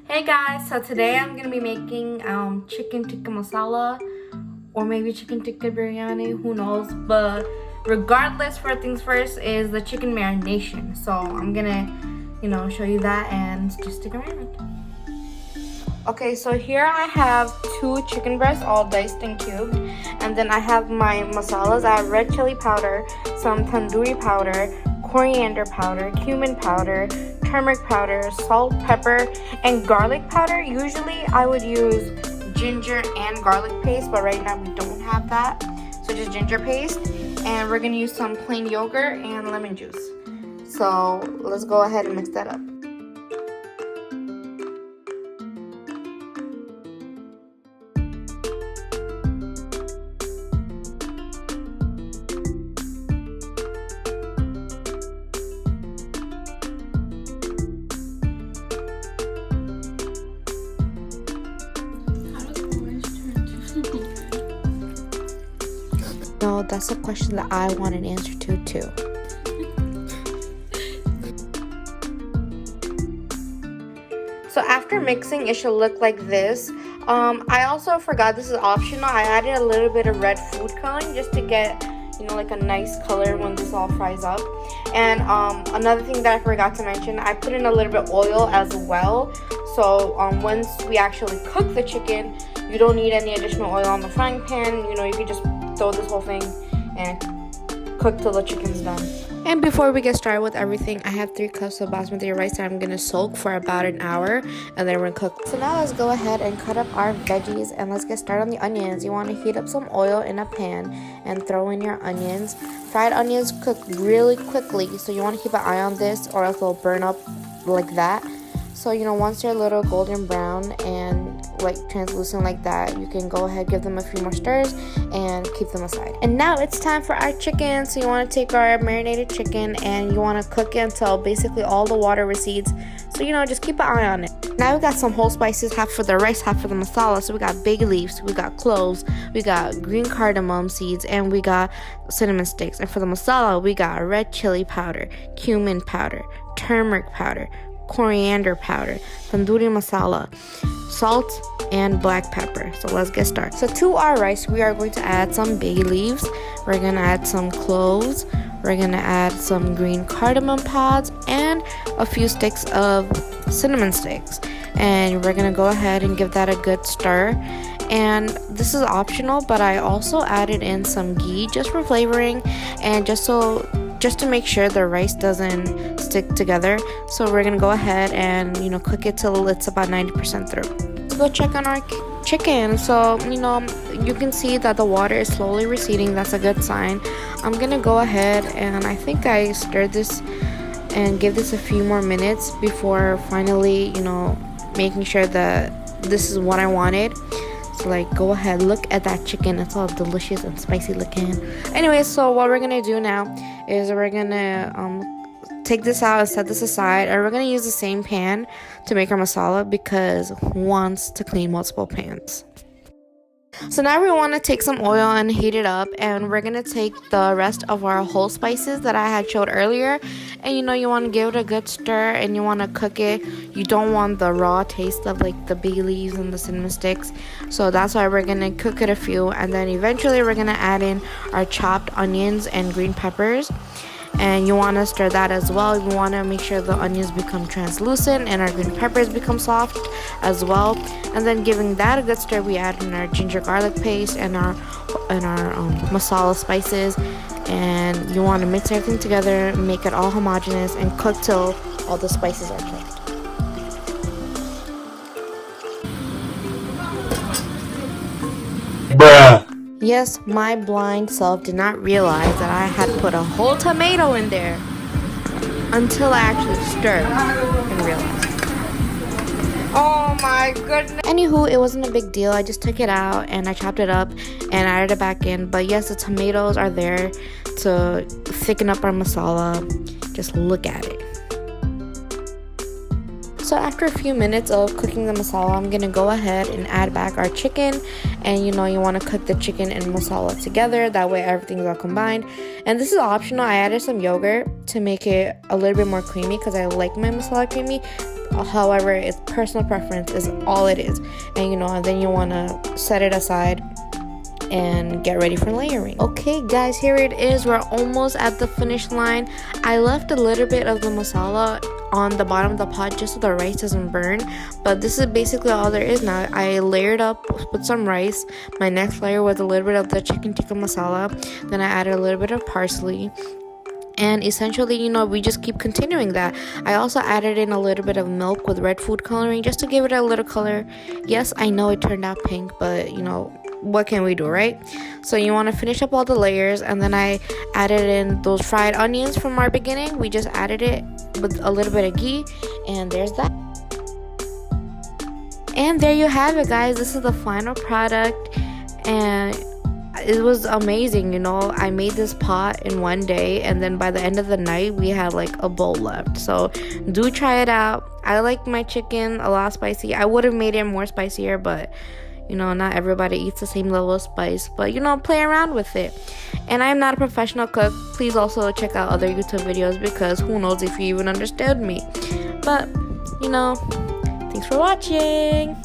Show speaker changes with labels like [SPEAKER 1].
[SPEAKER 1] Hey guys, so today I'm gonna be making chicken tikka masala or maybe chicken tikka biryani, who knows, but regardless, first things first is the chicken marination. So I'm gonna show you that and just stick around. Okay, so here I have 2 chicken breasts all diced and cubed, and then I have my masalas. I have red chili powder, some tandoori powder, coriander powder, cumin powder, turmeric powder, salt, pepper, and garlic powder. Usually I would use ginger and garlic paste, but right now we don't have that, so just ginger paste. And we're gonna use some plain yogurt and lemon juice. So let's go ahead and mix that up. No, that's a question that I want an answer to too. So after mixing, it should look like this. I also forgot, this is optional, I added a little bit of red food coloring just to get like a nice color when this all fries up. And another thing that I forgot to mention, I put in a little bit of oil as well. So once we actually cook the chicken, you don't need any additional oil on the frying pan. You can just throw this whole thing and cook till the chicken's done. And before we get started with everything, I have 3 cups of basmati rice that I'm gonna soak for about an hour, and then we're gonna cook. So now let's go ahead and cut up our veggies, and let's get started on the onions. You want to heat up some oil in a pan and throw in your onions. Fried onions cook really quickly, so you want to keep an eye on this or else they'll burn up like that. So once they're a little golden brown and like translucent like that, you can go ahead, give them a few more stirs and keep them aside. And now it's time for our chicken. So you want to take our marinated chicken and you want to cook it until basically all the water recedes. So just keep an eye on it. Now we got some whole spices, half for the rice, half for the masala. So we got bay leaves, we got cloves, we got green cardamom seeds, and we got cinnamon sticks. And for the masala, we got red chili powder, cumin powder, turmeric powder, coriander powder, tandoori masala, salt, and black pepper. So let's get started. So to our rice, we are going to add some bay leaves, we're gonna add some cloves, we're gonna add some green cardamom pods, and a few sticks of cinnamon sticks. And we're gonna go ahead and give that a good stir. And this is optional, but I also added in some ghee just for flavoring and just to make sure the rice doesn't stick together. So we're gonna go ahead and cook it till it's about 90% through. Let's go check on our chicken. So you can see that the water is slowly receding. That's a good sign. I'm gonna go ahead and I think I stirred this and give this a few more minutes before finally making sure that this is what I wanted. So go ahead, look at that chicken, it's all delicious and spicy looking. Anyway, so what we're gonna do now is we're gonna take this out and set this aside, and we're gonna use the same pan to make our masala because who wants to clean multiple pans? So now we want to take some oil and heat it up, and we're gonna take the rest of our whole spices that I had showed earlier, and you want to give it a good stir and you want to cook it. You don't want the raw taste of the bay leaves and the cinnamon sticks, so that's why we're gonna cook it a few, and then eventually we're gonna add in our chopped onions and green peppers. And you want to stir that as well. You want to make sure the onions become translucent and our green peppers become soft as well. And then giving that a good stir, we add in our ginger garlic paste and our masala spices. And you want to mix everything together, make it all homogeneous, and cook till all the spices are cooked.
[SPEAKER 2] Bruh.
[SPEAKER 1] Yes, my blind self did not realize that I had put a whole tomato in there until I actually stirred and realized. Oh my goodness. Anywho, it wasn't a big deal. I just took it out and I chopped it up and added it back in. But yes, the tomatoes are there to thicken up our masala. Just look at it. So after a few minutes of cooking the masala, I'm gonna go ahead and add back our chicken. And you want to cook the chicken and masala together, that way everything's all combined. And this is optional. I added some yogurt to make it a little bit more creamy because I like my masala creamy. However, it's personal preference is all it is. And and then you want to set it aside and get ready for layering. Okay guys, here it is. We're almost at the finish line. I left a little bit of the masala on the bottom of the pot just so the rice doesn't burn, but this is basically all there is now. I layered up with some rice. My next layer was a little bit of the chicken tikka masala, then I added a little bit of parsley, and essentially we just keep continuing that. I also added in a little bit of milk with red food coloring just to give it a little color. Yes, I know it turned out pink, but what can we do, right? So you want to finish up all the layers, and then I added in those fried onions from our beginning. We just added it with a little bit of ghee, and there's that. And there you have it, guys. This is the final product, and it was amazing. I made this pot in one day, and then by the end of the night we had like a bowl left. So do try it out. I like my chicken a lot spicy. I would have made it more spicier, but not everybody eats the same level of spice, but play around with it. And I'm not a professional cook. Please also check out other YouTube videos, because who knows if you even understood me. But thanks for watching.